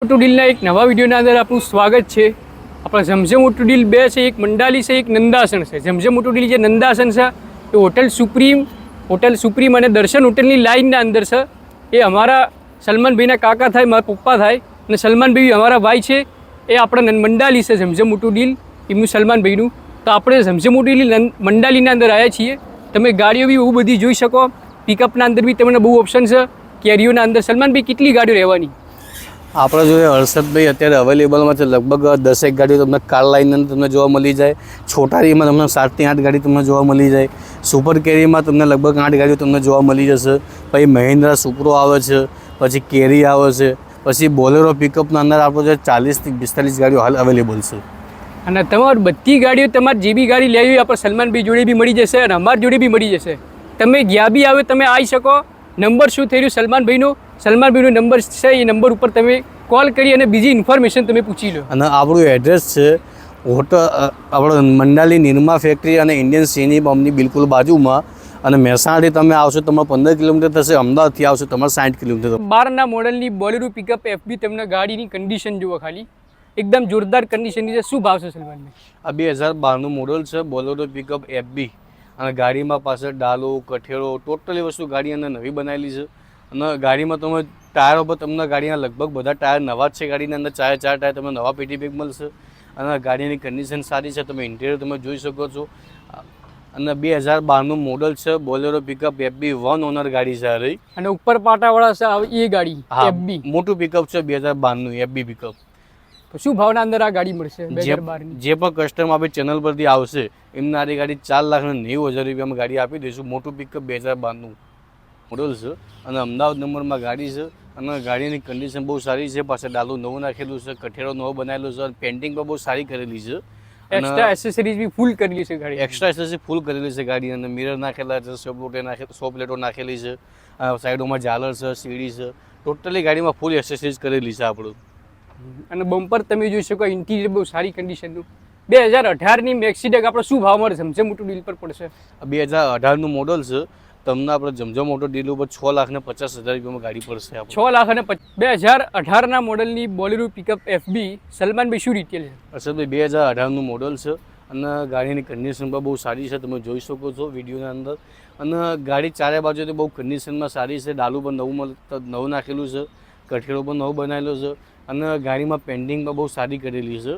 મોટું ડીલના એક નવા વિડીયોના અંદર આપનું સ્વાગત છે. આપણા ઝમઝમ મોટું ડીલ બે છે, એક મંડાલી છે, એક નંદાસન છે. ઝમઝમ મોટું ડીલ જે નંદાસન છે એ હોટલ સુપ્રીમ અને દર્શન હોટલની લાઇનના અંદર છે. એ અમારા સલમાનભાઈના કાકા થાય, મારા પપ્પા થાય, અને સલમાનભાઈ અમારા ભાઈ છે. એ આપણા મંડાલી છે ઝમઝમ મોટું ડીલ એમનું સલમાનભાઈનું. તો આપણે ઝમઝમ મોટું ડીલ મંડાલીના અંદર આવ્યા છીએ. તમે ગાડીઓ બી બહુ બધી જોઈ શકો. પિકઅપના અંદર બી તમને બહુ ઓપ્શન છે. કેરીઓના અંદર સલમાનભાઈ કેટલી ગાડીઓ રહેવાની? આપણે જોઈએ હર્ષદભાઈ અત્યારે અવેલેબલમાં છે લગભગ 10 ગાડીઓ તમને કાર લાઇન તમને જોવા મળી જાય. છોટારીમાં તમને 7 થી 8 ગાડી તમને જોવા મળી જાય. સુપર કેરીમાં તમને લગભગ 8 ગાડીઓ તમને જોવા મળી જશે. પછી મહિન્દ્રા સુપરો આવે છે, પછી કેરી આવે છે, પછી બોલેરો પિકઅપના અંદર આપણે 40 થી 45 ગાડીઓ હાલ અવેલેબલ છે. અને તમારી બધી ગાડીઓ તમારે જે બી ગાડી લેવી હોય આપણે સલમાનભાઈ જોડે બી મળી જશે અને અમારી જોડે બી મળી જશે. તમે જ્યાં બી આવે તમે આવી શકો. નંબર શું થઈ રહ્યું સલમાનભાઈનો નંબર છે, એ નંબર ઉપર તમે કોલ કરી અને બીજી ઇન્ફોર્મેશન તમે પૂછી લો. અને આપણું એડ્રેસ છે હોટલ આપણો મંડાલી નિરમા ફેક્ટરી અને ઇન્ડિયન સીની પંપની બિલકુલ બાજુમાં. અને મહેસાણાથી તમે આવશો તમારે 15 કિલોમીટર થશે. અમદાવાદથી આવશો તમારે 60 કિલોમીટર. 12 મોડલની બોલેરો પિકઅપ FB તમને ગાડીની કન્ડિશન જુઓ, ખાલી એકદમ જોરદાર કન્ડિશનની છે. શું ભાવ છે સલમાનભાઈ? આ 2012નું મોડલ છે બોલેરો પિકઅપ FB. અને ગાડીમાં પાછળ ડાલો કઠેડો ટોટલી વસ્તુ ગાડી અંદર નવી બનાવેલી છે. અને ગાડીમાં તમે ટાયરો પર તમને ગાડીના લગભગ બધા ટાયર નવા જ છે. ગાડીની અંદર 4 ટાયર તમને નવા પેટી બેગ મળશે. અને ગાડીની કન્ડિશન સારી છે. તમે ઇન્ટિરિયર તમે જોઈ શકો છો. અને 2012નું મોડલ છે બોલેરો પિકઅપ FB 1 ઓનર ગાડી છે રહી. અને ઉપર પાટાવાળા છે એ ગાડી FB મોટું પિકઅપ છે 2012નું FB પિકઅપ. તો શું ભાવના અંદર આ ગાડી મળશે? 2012ની જે પણ કસ્ટમર આપણી ચેનલ પરથી આવશે એમને આ ગાડી 4,90,000 રૂપિયામાં ગાડી આપી દઈશું. મોટું પિકઅપ 2012નું મોડલ છે અને અમદાવાદ નંબરમાં ગાડી છે. અને ગાડીની કન્ડિશન બહુ સારી છે. પાછળ ડાલું નવું નાખેલું છે, કઠેડો નવો બનાવેલો છે, પેન્ટિંગ પણ બહુ સારી કરેલી છે. એક્સ્ટ્રા એસેસરીઝ બી ફૂલ કરેલી છે ગાડી. એક્સ્ટ્રા એસેસરી ફૂલ કરેલી છે ગાડી. અને મિરર નાખેલા છે, સો પ્લેટો નાખેલી છે, સાઈડોમાં ઝાલર છે, સીડી છે. ટોટલી ગાડીમાં ફૂલ એસેસરીઝ કરેલી છે આપણું. અને બમ્પર તમે જોઈ શકો, ઇન્ટિરિયર બહુ સારી કન્ડિશનનું. 2018ની મેક્સીડેક આપણે શું ભાવ મળે? ઝમઝમ મોટું ડીલ પર પડશે. 2018નું મોડલ છે. તમને આપણે ઝમઝમ મોટો ડીલ ઉપર 6,50,000 રૂપિયામાં ગાડી પડશે. 2018ના મોડલની બોલેરો પિકઅપ FB સલમાનભાઈ શું રિટેલ છે? અસલભાઈ 2018નું મોડલ છે. અને ગાડીની કન્ડિશન પણ બહુ સારી છે. તમે જોઈ શકો છો વિડીયોના અંદર. અને ગાડી ચારે બાજુથી બહુ કન્ડિશનમાં સારી છે. ડાલું પણ નવું નાખેલું છે, કઠેડો પણ નવો બનાવેલો છે. અને ગાડીમાં પેન્ટિંગ પણ બહુ સારી કરેલી છે.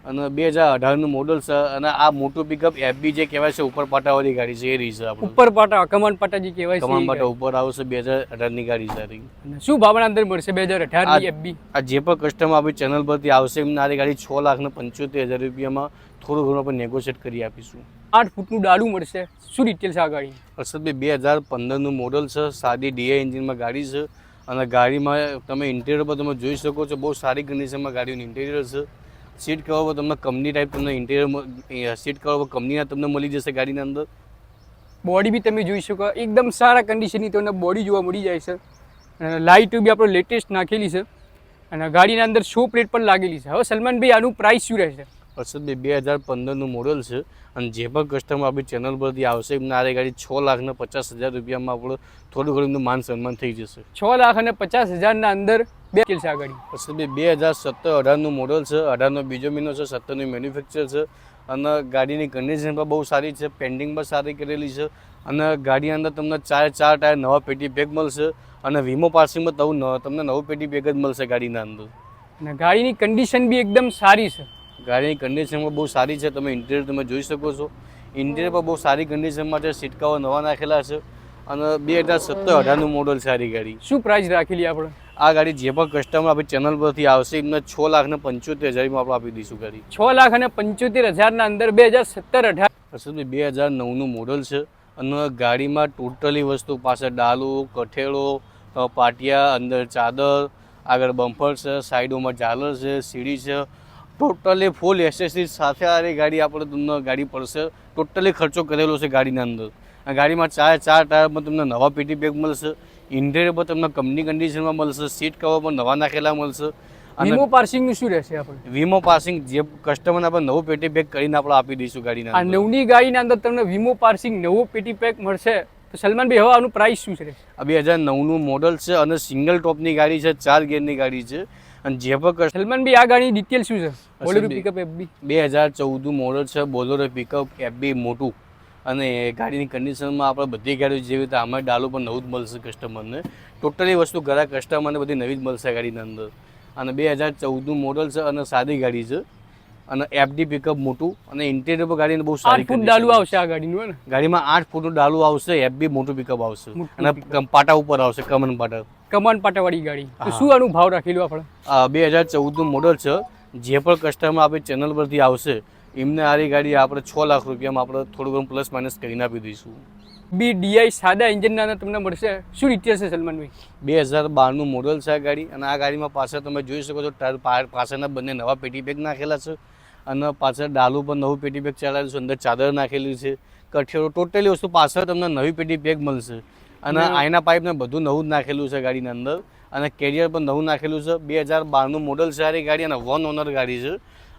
અને 2018નું મોડલ છે. અને આ મોટું પિકઅપ FB જે કહેવાય છે ઉપર પાટાવાળી ગાડી છે એ રહી છે આપણે. ઉપર પાટા કમાન પાટા જે કહેવાય છે, કમાન પાટા ઉપર આવશે. 2018ની ગાડી છે. અને શું ભાવના અંદર મળશે 2018ની FB? આ જે પણ કસ્ટમર આપણી ચેનલ પરથી આવશે એમને આ ગાડી 6,75,000 રૂપિયામાં થોડું ઘણું આપણે નેગોશિએટ કરી આપીશું. 8 ફૂટનું ડાળું મળશે. શું ડિટેલ છે આ ગાડી? અરશદભાઈ 2015નું મોડલ છે. સાદી DI એન્જિનમાં ગાડી છે. અને ગાડીમાં તમે ઇન્ટિરિયર પર તમે જોઈ શકો છો બહુ સારી કન્ડિશનમાં ગાડીનું ઇન્ટિરિયર છે. સીટ કવર પર તમને કંપની ટાઈપ તમને ઇન્ટિરિયર સીટ કવર પર કંપનીના તમને મળી જશે ગાડીની અંદર. બોડી બી તમે જોઈ શકો, એકદમ સારા કન્ડિશનની તમને બોડી જોવા મળી જાય છે. અને લાઇટ બી આપણે લેટેસ્ટ નાખેલી છે. અને ગાડીના અંદર શો પ્લેટ પણ લાગેલી છે. હવે સલમાનભાઈ આનું પ્રાઇસ શું રહેશે? અરશદભાઈ 2015નું મોડલ છે. અને જે પણ કસ્ટમર આપણી ચેનલ પરથી આવશે એમને આ ગાડી 6,50,000 રૂપિયામાં આપણું થોડું ઘણું એમનું માન સન્માન થઈ જશે. 6,50,000ના અંદર બે છે આ ગાડી. અરશદભાઈ 2017-18નું મોડલ છે. 18નો બીજો મહિનો છે, 17નું મેન્યુફેક્ચર છે. અને ગાડીની કન્ડિશન પણ બહુ સારી છે. પેન્ટિંગ પણ સારી કરેલી છે. અને ગાડી અંદર તમને 4 ટાયર નવા પેટી પેક મળશે. અને વીમો પાસિંગમાં તમને નવું પેટી પેક જ મળશે ગાડીના અંદર. અને ગાડીની કન્ડિશન બી એકદમ સારી છે. ગાડીની કન્ડિશનમાં બહુ સારી છે. તમે ઇન્ટિરિયર તમે જોઈ શકો છો. ઇન્ટિરિયર પર બહુ સારી કન્ડિશનમાં છે. સીટ કવર નવા નાખેલા છે. અને 2017-18નું મોડલ છે આ ગાડી. શું પ્રાઇસ રાખેલી આપણે? આ ગાડી જે પણ કસ્ટમર આપણી ચેનલ પરથી આવશે એમને 6,75,000માં આપણે આપી દઈશું ગાડી. 6,75,000ના અંદર 2017-18. 2009નું મોડલ છે. અને ગાડીમાં ટોટલી વસ્તુ પાસે ડાલું, કઠેડો, પાટિયા, અંદર ચાદર, આગળ બમ્પર છે, સાઈડોમાં ઝાલર છે, સીડી છે. ટોટલી ફૂલ એસેસરીઝ સાથે આ ગાડી આપણે તમને ગાડી પડશે. ટોટલી ખર્ચો કરેલો છે ગાડીના અંદર. આ ગાડીમાં 4 ટાયરમાં તમને નવા પેટી બેગ મળશે. ઇન્ટિરિયર પર તમને કંપની કન્ડિશનમાં મળશે. સીટ કવર પર નવા નાખેલા મળશે. વીમો પાસિંગનું શું રહેશે આપણે? વીમો પાસિંગ જે કસ્ટમરને આપણે નવું પેટી પેક કરીને આપણે આપી દઈશું ગાડીના. આ નવની ગાડીના અંદર તમને વીમો પાસિંગ નવો પેટી પેક મળશે. તો સલમાનભાઈ હવે આનું પ્રાઇસ શું છે? આ 2009નું મોડલ છે. અને સિંગલ ટોપની ગાડી છે, 4 ગિયરની ગાડી છે. અને જે પણ સલમાનભાઈ આ ગાડી ડિટેલ શું છે? બોલેરો પિકઅપ એફબી 2014 મોડલ છે, બોલેરો પિકઅપ એફબી મોટું. અને ગાડીની કન્ડિશનમાં આપણે બધી ગાડીઓ જેવી રીતે આમાં ડાલું પણ નવું જ મળશે કસ્ટમરને. ટોટલી વસ્તુ ઘણા કસ્ટમરને બધી નવી જ મળશે ગાડીની અંદર. અને 2014 મોડલ છે અને સાદી ગાડી છે અને એફડી પિકઅપ મોટું અને ઇન્ટિરિયર પર ગાડીને બહુ સારી 8 ફૂટ ડાલું આવશે આ ગાડીનું હે ને? ગાડીમાં 8 ફૂટનું ડાલું આવશે, એફબી મોટું પિકઅપ આવશે અને પાટા ઉપર આવશે, કમન પાટા. કમાન પાટાવાળી ગાડી. તો શું આનું ભાવ રાખેલું આપણે? 2014 મોડલ છે. જે પણ કસ્ટમર આપણી ચેનલ પરથી આવશે એમને આરી ગાડી આપણે 6 લાખ રૂપિયામાં આપણે થોડું ઘણું પ્લસ માઇનસ કરીને આપી દઈશું. બી ડીઆઈ સાદા એન્જિનના તમને મળશે. શું ડિટેલ્સ છે સલમાનભાઈ? 2012 મોડલ છે આ ગાડી અને આ ગાડીમાં પાછળ તમે જોઈ શકો છો પાછળના બંને નવા પેટી બેગ નાખેલા છે અને પાછળ ડાલું પણ નવું પેટી બેગ ચડાવેલું છે, અંદર ચાદર નાખેલી છે, કઠેડો ટોટલી વસ્તુ પાછળ તમને નવી પેટી બેગ મળશે અને આઈના પાઇપ ને બધું નવું જ નાખેલું છે ગાડીની અંદર અને કેરિયર પણ નવું નાખેલું છે. 2012 મોડલ છે આ ગાડી અને 1 ઓનર ગાડી છે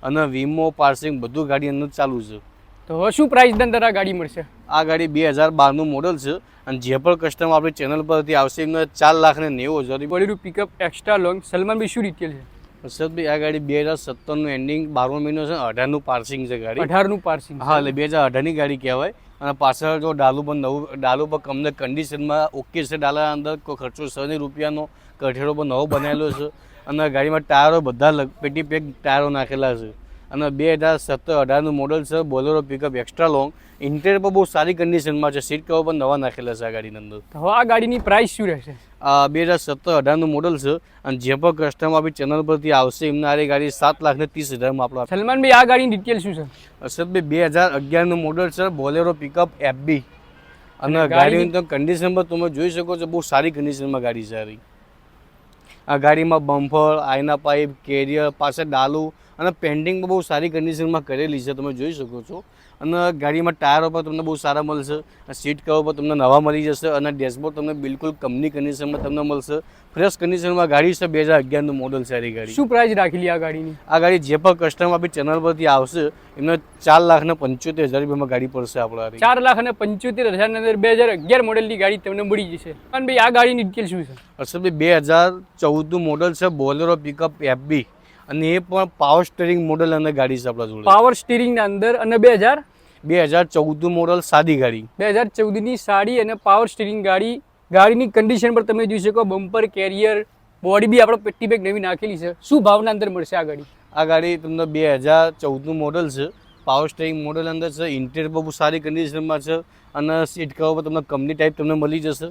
અને વીમો પાર્સિંગ બધું ગાડી અંદર ચાલુ છે. તો હવે શું પ્રાઇસની અંદર આ ગાડી મળશે? આ ગાડી 2012 મોડલ છે અને જે પણ કસ્ટમર આપણી ચેનલ પરથી આવશે એમને 4,90,000 બોલેરો પિકઅપ એક્સ્ટ્રા લોંગ. સલમાનભાઈ શું ડિટેલ છે? હર્ષદભાઈ આ ગાડી 2017નું એન્ડિંગ 12મો મહિનો છે, 18નું પાર્સિંગ છે ગાડી. 18નું પાર્સિંગ? હા, એટલે 2018ની ગાડી કહેવાય અને પાછળ જો ડાલું પણ નવું, ડાલું પણ કમને કન્ડિશનમાં ઓકે છે, ડાલા અંદર કોઈ ખર્ચો ₹100 કઠેડો પણ નવો બનાવેલો છે અને ગાડીમાં ટાયરો બધા પેટી પેક ટાયરો નાખેલા છે અને 2017-18નું મોડલ છે, Bolero pickup extra long. Interior પણ બહુ સારી કન્ડિશનમાં છે, સીટ કવર પણ નવા નાખેલા છે આ ગાડીની અંદર. હવે આ ગાડીની પ્રાઇસ શું રહેશે? 2017-18નું મોડલ છે અને જે પણ કસ્ટમર આપણી ચેનલ પરથી આવશે એમને આ ગાડી 7,30,000માં આપણે. સલમાનભાઈ આ ગાડીની ડિટેલ શું છે? અસદભાઈ 2011નું મોડલ છે, બોલેરો પિકઅપ એફબી અને ગાડીની કન્ડિશન પર તમે જોઈ શકો છો બહુ સારી કન્ડિશનમાં ગાડી છે સારી. આ ગાડીમાં બમ્ફર, આઈના પાઇપ, કેરિયર, પાસે ડાલું અને પેન્ટિંગ બહુ સારી કન્ડિશનમાં કરેલી છે, તમે જોઈ શકો છો. અને ગાડીમાં ટાયરો પર તમને બહુ સારા મળશે, સીટ કવર પર તમને નવા મળી જશે અને ડેશબોર્ડ તમને બિલકુલ કંપની કન્ડિશનમાં તમને મળશે. ફ્રેશ કન્ડિશનમાં ગાડી છે, 2011નું મોડલ છે આ ગાડી. શું પ્રાઇસ રાખેલી આ ગાડીની? આ ગાડી જે પણ કસ્ટમર આપણી ચેનલ પરથી આવશે એમને 4,75,000 ગાડી પડશે આપણે. 4,75,000 ની અંદર 2011 મોડલની ગાડી તમને મળી જશે. અને ભાઈ આ ગાડીની ડિટેલ શું છે? હર્ષદભાઈ 2014નું મોડલ છે, બોલેરો પિકઅપ એફબી અને એ પણ પાવર સ્ટીરિંગ મોડલ અને ગાડી છે આપણા જોડે. પાવર સ્ટીરિંગના અંદર અને 2014 મોડલ સાદી ગાડી. 2014ની સાડી અને પાવર સ્ટીરિંગ ગાડી. ગાડીની કન્ડિશન પર તમે જોઈ શકો, બમ્પર, કેરિયર, બોડી બી આપણે પેટી બેગ નવી નાખેલી છે. શું ભાવના અંદર મળશે આ ગાડી? આ ગાડી તમને 2014નું મોડલ છે, પાવર સ્ટીરિંગ મોડલ અંદર છે, ઇન્ટિરિયર બહુ સારી કન્ડિશનમાં છે અને સીટ કવર પર તમને કંપની ટાઈપ તમને મળી જશે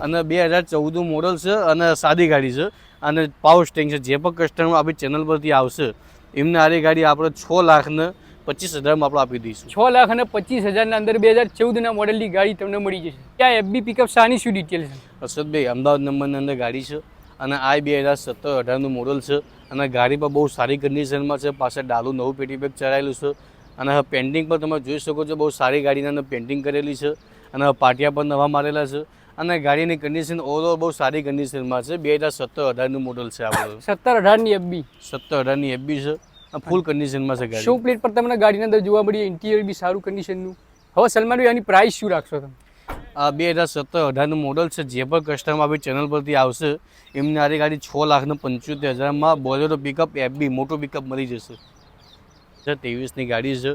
અને 2014નું મોડલ છે અને સાદી ગાડી છે અને પાવર સ્ટીરિંગ છે. જે પણ કસ્ટમર આપણી ચેનલ પરથી આવશે એમને આ ગાડી આપણે 6,25,000માં આપણે આપી દઈશું. 6,25,000 અંદર 2014ના મોડલની ગાડી તમને મળી જશે. ત્યાં એફબી પિકઅપ સાની શું ડિટેલ છે? હર્ષદભાઈ અમદાવાદ નંબરની અંદર ગાડી છે અને આ 2017-18નું મોડલ છે અને ગાડી પર બહુ સારી કન્ડિશનમાં છે, પાછળ ડાલું નવું પેટી બેગ ચડાયેલું છે અને પેન્ટિંગ પર તમે જોઈ શકો છો બહુ સારી ગાડીના અંદર પેન્ટિંગ કરેલી છે અને પાટિયા પણ નવા મારેલા છે અને ગાડીની કન્ડિશન ઓવરઓલ બહુ સારી કન્ડિશનમાં છે. 2017-18નું મોડલ છે આપણું. 17-18ની એફબી? 17-18ની એફબી છે, ફૂલ કન્ડિશનમાં છે ગાડી. શો પ્લેટ પર તમને ગાડીની અંદર જોવા મળી, ઇન્ટિરિયર બી સારું કન્ડિશનનું. હવે સલમાનભાઈ આની પ્રાઇસ શું રાખશો તમે? આ 2017-18નું મોડલ છે. જે પણ કસ્ટમર આપણી ચેનલ પરથી આવશે એમને આ ગાડી 6,75,000માં બોલેરો પિકઅપ એફબી મોટું પિકઅપ મળી જશે. 23ની ગાડી છે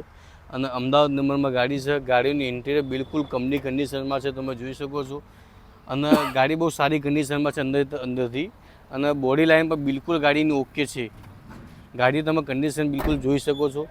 અને અમદાવાદ નંબરમાં ગાડી છે. ગાડીનું ઇન્ટિરિયર બિલકુલ કંપની કન્ડિશનમાં છે, તમે જોઈ શકો છો અને ગાડી બહુ સારી કન્ડિશનમાં છે અંદરથી અને બોડી લાઇન પર બિલકુલ ગાડીની ઓકે છે. ગાડી તમે કન્ડિશન બિલકુલ જોઈ શકો છો,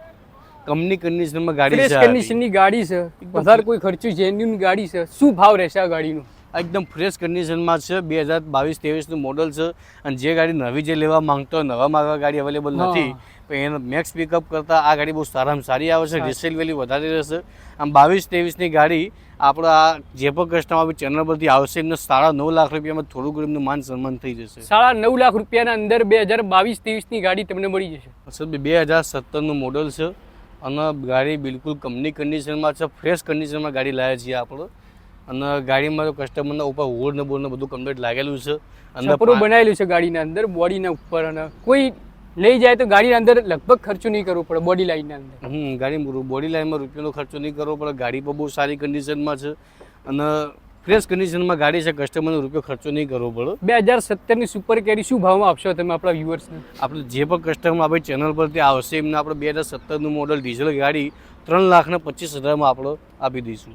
કંપની કન્ડિશનમાં ગાડી છે. ફ્રેશ કન્ડિશનની ગાડી છે, વધારે કોઈ ખર્ચો જેન્યુન ગાડી છે. શું ભાવ રહેશે આ ગાડીનો? એકદમ ફ્રેશ કન્ડિશનમાં છે, 2022-23નું મોડલ છે અને જે ગાડી નવી જે લેવા માંગતો હોય, નવા માગવા ગાડી અવેલેબલ નથી પણ એનો મેક્સ પિકઅપ કરતાં આ ગાડી બહુ સારામાં સારી આવે છે, રિસેલ વેલ્યુ વધારે રહેશે. આમ 22-23ની ગાડી આપણા જે પણ કસ્ટમર આપણી ચેનલ પરથી આવશે એમને 9.5 લાખ રૂપિયામાં થોડું ઘણું એમનું માન સન્માન થઈ જશે. 9.5 લાખ રૂપિયાના અંદર 2022-23ની ગાડી તમને મળી જશે. સર 2017નું મોડલ છે અને ગાડી બિલકુલ કંપની કન્ડિશનમાં છે, ફ્રેશ કન્ડિશનમાં ગાડી લાવ્યા છીએ આપણે અને ગાડીમાં તો કસ્ટમરના ઉપર હોડ ને બોર્ડ ને બધું કમ્પ્લીટ લાગેલું છે. અંદર બનાવેલું છે ગાડીના અંદર, બોડીના ઉપર અને કોઈ લઈ જાય તો ગાડીના અંદર લગભગ ખર્ચો નહીં કરવો પડે. બોડી લાઇનના અંદર ગાડી બોડી લાઇનમાં રૂપિયાનો ખર્ચો નહીં કરવો પડે. ગાડી પણ બહુ સારી કન્ડિશનમાં છે અને ફ્રેશ કન્ડિશનમાં ગાડી છે, કસ્ટમરનો રૂપિયો ખર્ચો નહીં કરવો પડે. 2017ની સુપર કેરી શું ભાવમાં આપશો તમે આપણા વ્યુઅર્સને? આપણે જે પણ કસ્ટમર આપણી ચેનલ પરથી આવશે એમને આપણે 2017નું મોડલ ડીઝલ ગાડી 3,25,000માં આપણે આપી દઈશું.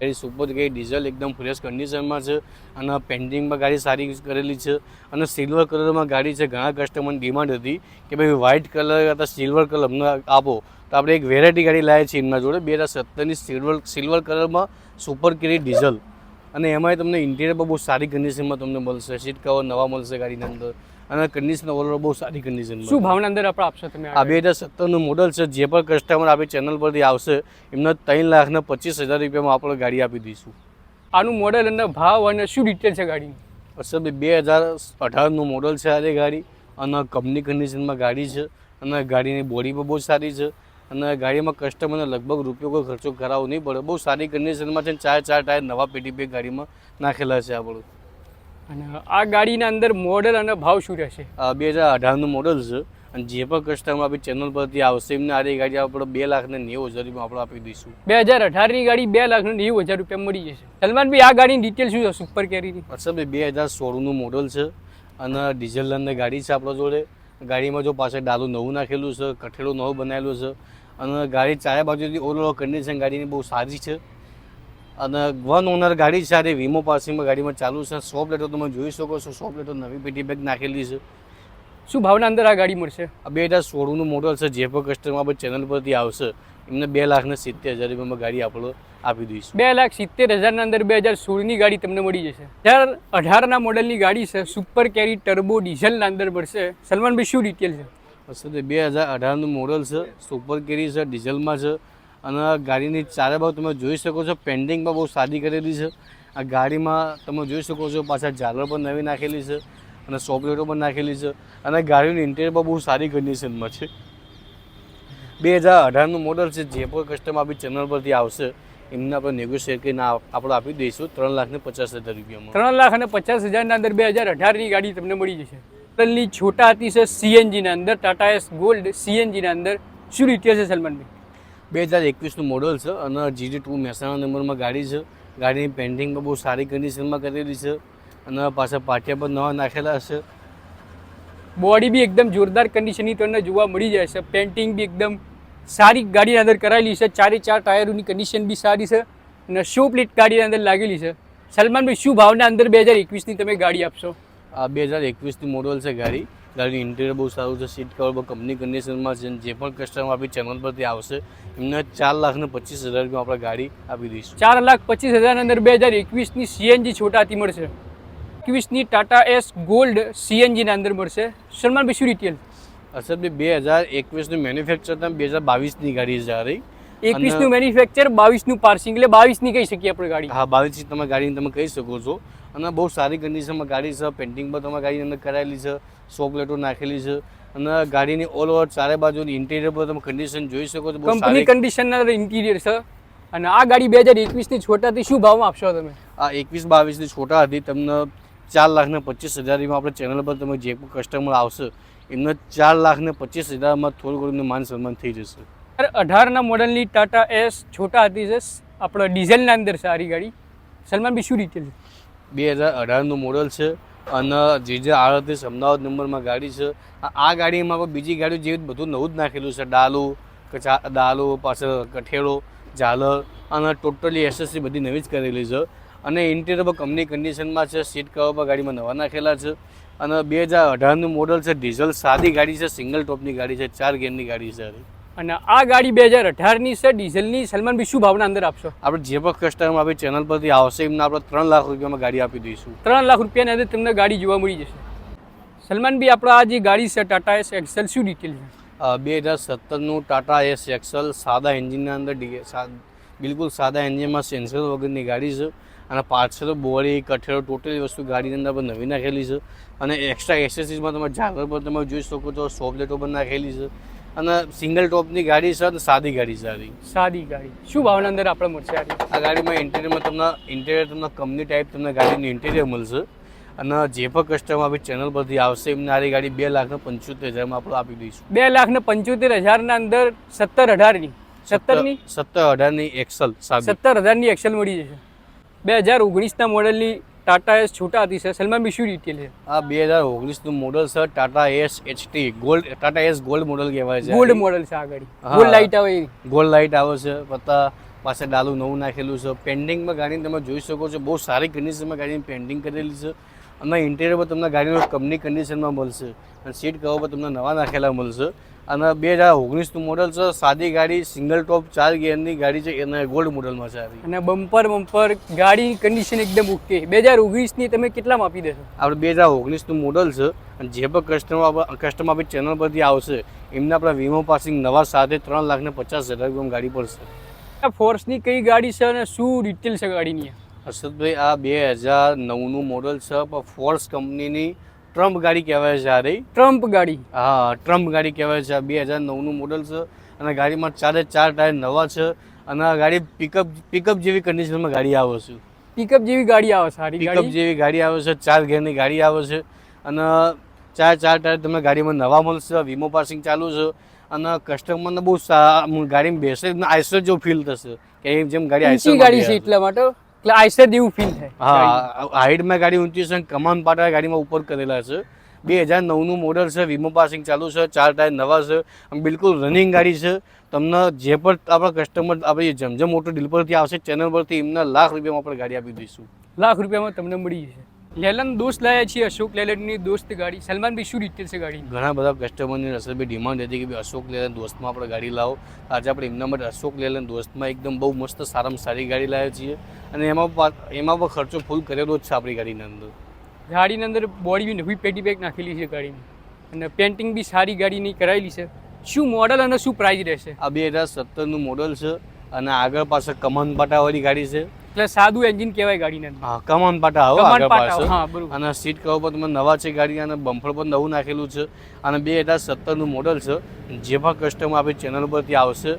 એ સુપર કેરી ડીઝલ એકદમ ફ્રેશ કન્ડિશનમાં છે અને પેન્ટિંગમાં ગાડી સારી કરેલી છે અને સિલ્વર કલરમાં ગાડી છે. ઘણા કસ્ટમરની ડિમાન્ડ હતી કે ભાઈ વ્હાઇટ કલર અથવા સિલ્વર કલર અમને આપો, તો આપણે એક વેરાયટી ગાડી લાવીએ છીએ એમના જોડે 2017ની સિલ્વર કલરમાં સુપર કેરી ડીઝલ, અને એમાંય તમને ઇન્ટિરિયર પણ બહુ સારી કન્ડિશનમાં તમને મળશે. સીટ કવર નવા મળશે ગાડીની અંદર અને કન્ડિશન ઓવરઓલ બહુ સારી કન્ડિશનમાં. શું ભાવના અંદર આપણે આપશો તમે? આ 2017નું મોડલ છે. જે પણ કસ્ટમર આપણી ચેનલ પરથી આવશે એમને 3,25,000 રૂપિયામાં આપણે ગાડી આપી દઈશું. આનું મોડલ અને ભાવ અને શું ડિટેલ છે ગાડીની? સર 2018નું મોડલ છે આ ગાડી અને કંપની કન્ડિશનમાં ગાડી છે અને ગાડીની બોડી પણ બહુ સારી છે અને ગાડીમાં કસ્ટમરને લગભગ રૂપિયો કોઈ ખર્ચો કરાવવો નહીં પડે. બહુ સારી કન્ડિશનમાં છે. 4 ટાયર નવા પેટી બે ગાડીમાં નાખેલા છે આપણું. અને આ ગાડીના અંદર મોડલ અને ભાવ શું રહેશે? 2018નું મોડલ છે અને જે પણ કસ્ટમર આપણી ચેનલ પરથી આવશે એમને આ ગાડી આપણે 2,90,000 રૂપિયા આપણે આપી દઈશું. 2018ની ગાડી 2,90,000 રૂપિયા મળી જશે. સલમાનભાઈ, આ ગાડીની ડિટેલ શું છે સુપર કેરીની? સર 2016નું મોડલ છે અને ડીઝલ અંદર ગાડી છે આપણા જોડે. ગાડીમાં જો પાછળ ડાલું નવું નાખેલું છે, કઠેડું નવું બનાવેલું છે અને ગાડી ચારે બાજુથી ઓવરઓલ કન્ડિશન ગાડીની બહુ સારી છે અને 1 ઓનર ગાડી છે. આ વીમો પાસિંગમાં ગાડીમાં ચાલુ છે. 100 પ્લેટો તમે જોઈ શકો છો. 100 પ્લેટો નવી પેટી બેગ નાખેલી છે. શું ભાવના અંદર આ ગાડી મળશે? આ 2016નું મોડલ છે. જે પણ કસ્ટમર આપણે ચેનલ પરથી આવશે એમને 2,70,000 રૂપિયામાં ગાડી આપણે આપી દઈશું. 2,70,000 અંદર 2016ની ગાડી તમને મળી જશે. 2018ના મોડલની ગાડી છે, સુપર કેરી ટર્બો ડીઝલના અંદર મળશે. સલમાનભાઈ, શું ડિટેલ છે? સર 2018નું મોડલ છે. સુપર કેરી છે, ડીઝલમાં છે અને ગાડીની ચારે બાજુ તમે જોઈ શકો છો. પેન્ટિંગમાં બહુ સારી કરેલી છે. આ ગાડીમાં તમે જોઈ શકો છો પાછા ઝાલર પણ નવી નાખેલી છે અને 100 પ્લેટો પણ નાખેલી છે અને ગાડીનું ઇન્ટિરિયર પણ બહુ સારી કન્ડિશનમાં છે. 2018નું મોડલ છે. જે પણ કસ્ટમર આપણી ચેનલ પરથી આવશે એમને આપણે નેગોશિએટ કરીને આપણે આપી દઈશું 3,50,000 રૂપિયામાં. 3,50,000 અંદર 2018ની ગાડી તમને મળી જશે. મોડલની છોટા હાથી છે, સીએનજીના અંદર, ટાટા એસ ગોલ્ડ સીએનજીના અંદર. શું ડિટેલ છે સલમાનભાઈ? 2021નું મોડલ છે અને GD2 મહેસાણા નંબરમાં ગાડી છે. ગાડીની પેન્ટિંગ પણ બહુ સારી કન્ડિશનમાં કરેલી છે અને પાછા પાટિયા પણ નવા નાખેલા હશે. બોડી બી એકદમ જોરદાર કન્ડિશનની તમને જોવા મળી જાય છે. પેન્ટિંગ બી એકદમ સારી ગાડીની અંદર કરાયેલી છે. 4 ટાયરોની કન્ડિશન બી સારી છે અને શો પ્લેટ ગાડીની અંદર લાગેલી છે. સલમાનભાઈ, શું ભાવના અંદર 2021ની તમે ગાડી આપશો? આ 2021ની મોડલ છે ગાડી. ગાડીનું ઇન્ટિરિયર બહુ સારું છે. સીટ કવર પણ કંપની કન્ડિશનમાં છે. જે પણ કસ્ટમર આપણી ચેનલ પરથી આવશે એમને 4,25,000 રૂપિયા આપણે ગાડી આપી દઈશું. 4,25,000 અંદર 2021ની સીએનજી છોટા હાથી મળશે. 21ની ટાટા એસ ગોલ્ડ સીએનજીના અંદર મળશે. સલમાનભાઈ, શું ડિટેલ? અસર 2021નું મેન્યુફેક્ચર 2022ની ગાડી છે. આ રહી 21નું મેન્યુફેક્ચર, 22નું પાર્સિંગ, એટલે 22ની કહી શકીએ આપણે ગાડી. હા, 22ની તમે ગાડીને તમે કહી શકો છો અને બહુ સારી કન્ડિશનમાં ગાડી છે. પેન્ટિંગ પણ તમારી ગાડીની અંદર કરાયેલી છે. 100 પ્લેટો નાખેલી છે અને ગાડીની ઓલ ઓવર ચારે બાજુની ઇન્ટિરિયર પર તમે કન્ડિશન જોઈ શકો છો. બહુ કંપની કન્ડિશનના ઇન્ટિરિયર છે. અને આ ગાડી 2021ની છોટાથી શું ભાવમાં આપશો તમે? આ 21-22ની છોટા હતી તમને 4,25,000 આપણે ચેનલ પર તમે જે કસ્ટમર આવશે એમને 4,25,000માં થોડું ઘણું માન સન્માન થઈ જશે. 2018ના મોડલની ટાટા એસ છોટા હાથી છે, આપણે ડીઝલના અંદર સારી ગાડી. સલમાનભાઈ, શું ડિટેલ? 2018નું મોડલ છે અને GJ38 અમદાવાદ નંબરમાં ગાડી છે. આ ગાડીમાં પણ બીજી ગાડીઓ જેવું બધું નવું જ નાખેલું છે. ડાલું પાછળ કઠેડો, ઝાલર અને ટોટલી એસએસસી બધી નવી જ કરેલી છે અને ઇન્ટિરિયર પણ કંપની કન્ડિશનમાં છે. સીટ કવર પણ ગાડીમાં નવા નાખેલા છે અને 2018નું મોડલ છે. ડીઝલ સાદી ગાડી છે. સિંગલ ટોપની ગાડી છે. 4 ગિયરની ગાડી છે. અને આ ગાડી 2018ની છે, ડીઝલની. સલમાનભાઈ, શું ભાવના અંદર આપશો? આપણે જે પણ કસ્ટમર આપણી ચેનલ પરથી આવશે એમને આપણે 3 લાખ રૂપિયામાં ગાડી આપી દઈશું. 3 લાખ રૂપિયાની અંદર તમને ગાડી જોવા મળી જશે. સલમાનભાઈ, આપણા આ જે ગાડી છે ટાટા એસ એક્સેલ, શું ડિટેલ છે? 2017નું ટાટા એસ એક્સેલ સાદા એન્જિનના અંદર બિલકુલ સાદા એન્જિનમાં સેન્સર વગરની ગાડી છે અને પાછળ બોડી કઠેડો ટોટલી વસ્તુ ગાડીની અંદર પણ નવી નાખેલી છે અને એક્સ્ટ્રા એક્સેસરીઝમાં તમે ઝાલર પર તમે જોઈ શકો છો. 100 પ્લેટો પણ નાખેલી છે અને સિંગલ ટોપની ગાડી છે અને સાદી ગાડી છે. સાદી ગાડી શું ભાવના અંદર આપણે મળશે? આ ગાડીમાં ઇન્ટિરિયર તમને કંપની ટાઈપ તમને ગાડીનું ઇન્ટિરિયર મળશે અને જે પણ કસ્ટમર આપણી ચેનલ પરથી આવશે એમને આ ગાડી 2,75,000માં આપણે આપી દઈશું. 2,75,000ના અંદર 17,18ની એક્સેલ મળી જશે. 2019ના મોડલની ટાટા એસ છોટા હતી સર. સલમાનભાઈ શું ડિટેલ છે? આ 2019નું મોડલ છે Tata S HT gold. Tata S gold model કહેવાય છે. ગોલ્ડ મોડલ છે. આગળ હા. ગોલ્ડ લાઇટ આવે એવી. ગોલ્ડ લાઇટ આવે છે. પત્તા પાસે ડાલું નવું નાખેલું છે. પેન્ટિંગમાં ગાડી તમે જોઈ શકો છો, બહુ સારી કન્ડિશનમાં ગાડીની પેન્ટિંગ કરેલી છે. અને ઇન્ટિરિયર પર તમને ગાડીનો કંપની કન્ડિશનમાં મળશે. અને સીટ કવર પર તમને નવા નાખેલા મળશે. અને 2019નું મોડલ છે. સાદી ગાડી, સિંગલ ટોપ 4 ગિયરની ગાડી છે. એને ગોલ્ડ મોડલમાં છે આવી. અને બમ્પર ગાડીની કન્ડિશન એકદમ ઓકે. 2019ની તમે કેટલામાં આપી દેશો? આપણે 2019નું મોડલ છે. અને જે પણ કસ્ટમર આપણી ચેનલ પરથી આવશે એમને આપણા વીમો પાસિંગ નવા સાથે 3,50,000 રૂપિયામાં ગાડી પડશે. આ ફોર્સની કઈ ગાડી છે અને શું ડિટેલ છે ગાડીની? હર્ષદભાઈ, આ 2009નું મોડલ છે. પણ ફોર્સ કંપનીની ટ્રમ્પ ગાડી કહેવાય છે. આ રહી ટ્રમ્પ ગાડી. હા, ટ્રમ્પ ગાડી કહેવાય છે. આ 2009નું મોડલ છે. અને ગાડીમાં 4 ટાયર નવા છે. અને આ ગાડી પિકઅપ જેવી કન્ડિશનમાં ગાડી આવે છે. પિકઅપ જેવી ગાડી આવે. સારી પિકઅપ ગાડી. જેવી ગાડી આવે છે. 4 ગિયરની ગાડી આવે છે. અને 4 ટાયર તમને ગાડીમાં નવા મળશે. વીમો પાસિંગ ચાલુ છે. અને કસ્ટમરને બહુ ગાડીમાં બેસે આઈસર જેવું ફીલ થશે કે જેમ ગાડી ઊંચી ગાડી છે એટલા માટે એટલે આઈસર જેવું ફીલ થાય. હા, હાઈટમાં ગાડી ઊંચી છે. કમાન પાટા ગાડીમાં ઉપર કરેલા છે. 2009નું મોડલ છે. વીમો પાસિંગ ચાલુ છે. 4 ટાયર નવા છે. અને બિલકુલ રનિંગ ગાડી છે. તમને જે પણ આપણા કસ્ટમર આપણી જમજમ મોટો ડીલ પરથી આવશે ચેનલ પરથી એમને લાખ રૂપિયામાં આપણે ગાડી આપી દઈશું. લાખ રૂપિયામાં તમને મળી જશે. લેલન દોસ્ત લાયા છીએ. અશોક લેલનની દોસ્ત ગાડી. સલમાનભાઈ શું ડિટેલ છે ગાડી? ઘણા બધા કસ્ટમરની રસલભાઈ ડિમાન્ડ હતી કે ભાઈ અશોક લેલન દોસ્તમાં આપણે ગાડી લાવો. આજે આપણે એમના માટે અશોક લેલન દોસ્તમાં એકદમ બહુ મસ્ત સારામાં સારી ગાડી લાવ્યા છીએ. અને એમાં પણ ખર્ચો ફૂલ કરેલો જ છે આપણી ગાડીની અંદર. ગાડીની અંદર બોડી બી નવી પેટી પેક નાખેલી છે ગાડીની. અને પેન્ટિંગ બી સારી ગાડીની કરાયેલી છે. શું મોડલ અને શું પ્રાઇસ રહેશે? આ 2017નું મોડલ છે. અને આગળ પાછળ કમાન પાટાવાળી ગાડી છે. એટલે સાદું એન્જિન કહેવાય ગાડીને. હા, કમાન પાટા આવે આગળ પાછળ. હા, બરોબર. અને સીટ કવર પર તમે નવા છે ગાડી. અને બમ્પર પર નવું નાખેલું છે. અને 2017નું મોડલ છે. જે પણ કસ્ટમર આપણી ચેનલ પરથી આવશે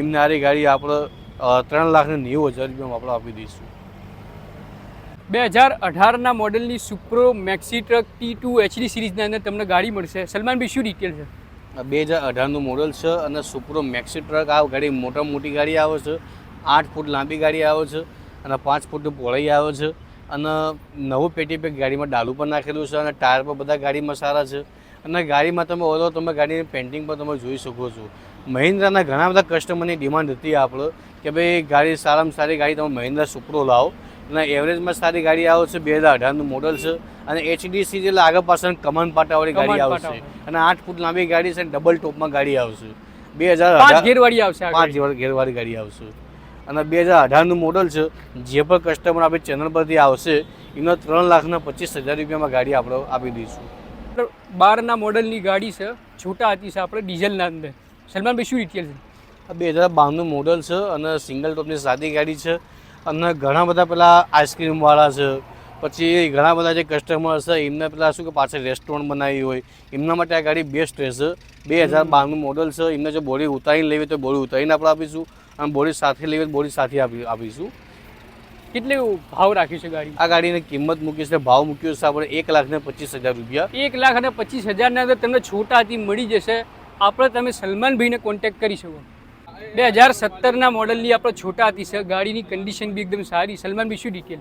એમને આ ગાડી આપણે 3,90,000 રૂપિયામાં આપણે આપી દઈશું. 2018ના મોડલની સુપ્રો મેક્સી ટ્રક T2 HD સિરીઝના અંદર તમને ગાડી મળશે. સલમાનભાઈ શું ડિટેલ છે? 2018નું મોડલ છે. અને સુપ્રો મેક્સી ટ્રક આ ગાડી મોટી ગાડી આવે છે. 8 ફૂટ લાંબી ગાડી આવે છે. અને 5 ફૂટની પહોળાઈ આવે છે. અને નવું પેટી પેક ગાડીમાં ડાલું પણ નાખેલું છે. અને ટાયર પણ બધા ગાડીમાં સારા છે. અને ગાડીમાં તમે ગાડીની પેન્ટિંગ પણ તમે જોઈ શકો છો. મહિન્દ્રાના ઘણા બધા કસ્ટમરની ડિમાન્ડ હતી આપણે કે ભાઈ ગાડી સારામાં સારી ગાડી તમે મહિન્દ્રા સુપ્રો લાવો. અને એવરેજમાં સારી ગાડી આવે છે. 2018નું મોડલ છે. અને HDC એટલે આગળ પાછળ કમાન પાટાવાળી ગાડી આવશે. અને 8 ફૂટ લાંબી ગાડી છે. ડબલ ટોપમાં ગાડી આવશે. 5 ગેરવાળી આવશે. 5 ગેરવાળી ગાડી આવશે. અને 2018નું મોડલ છે. જે પણ કસ્ટમર આપણી ચેનલ પરથી આવશે એમને 3,25,000 રૂપિયામાં ગાડી આપણે આપી દઈશું. 12ના મોડલની ગાડી છે. છોટા હતી છે આપણે ડીઝલના અંદર. સલમાનભાઈ શું ડિટેલ છે? આ 2012નું મોડલ છે. અને સિંગલ ટોપની સાદી ગાડી છે. અને ઘણા બધા પેલા આઈસ્ક્રીમવાળા છે. પછી ઘણા બધા જે કસ્ટમર છે એમને પેલા શું કે પાછળ રેસ્ટોરન્ટ બનાવી હોય એમના માટે આ ગાડી બેસ્ટ રહેશે. 2012નું મોડલ છે. એમને જો બોડી ઉતારીને લેવી તો બોડી ઉતારીને આપણે આપીશું. અને બોડી સાથે લેવી બોડી સાથે આપીશું. કેટલું ભાવ રાખ્યું છે ગાડી? આ ગાડીની કિંમત મૂકી છે, ભાવ મૂક્યો છે આપણે 1,25,000 રૂપિયા. 1,25,000 અંદર તમને છોટાથી મળી જશે. આપણે તમે સલમાનભાઈને કોન્ટેક્ટ કરી શકો. 2017ના મોડલની આપણે છોટા હતી છે. ગાડીની કન્ડિશન બી એકદમ સારી. સલમાનભાઈ શું ડિટેલ?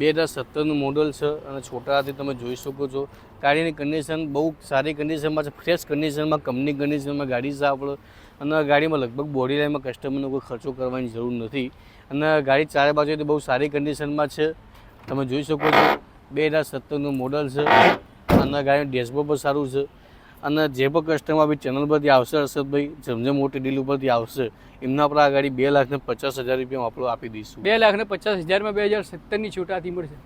2017નું મોડલ છે. અને છોટા હાથી તમે જોઈ શકો છો. ગાડીની કન્ડિશન બહુ સારી કન્ડિશનમાં છે. ફ્રેશ કન્ડિશનમાં કંપની કન્ડિશનમાં ગાડી છે આપણે. અને ગાડીમાં લગભગ બોડી લાઈનમાં કસ્ટમરનો કોઈ ખર્ચો કરવાની જરૂર નથી. અને ગાડી ચારે બાજુથી બહુ સારી કન્ડિશનમાં છે. તમે જોઈ શકો છો. 2017નું મોડલ છે. અને ગાડીનું ડેશબોર્ડ પણ સારું છે. અને જે પણ કસ્ટમર આપણી ચેનલ પરથી આવશે હર્ષદભાઈ જમજમ મોટી ડીલ ઉપરથી આવશે એમના આપણે આ ગાડી 2,50,000 રૂપિયામાં આપણે આપી દઈશું. 2,50,000માં 2017ની છોટાથી મળશે.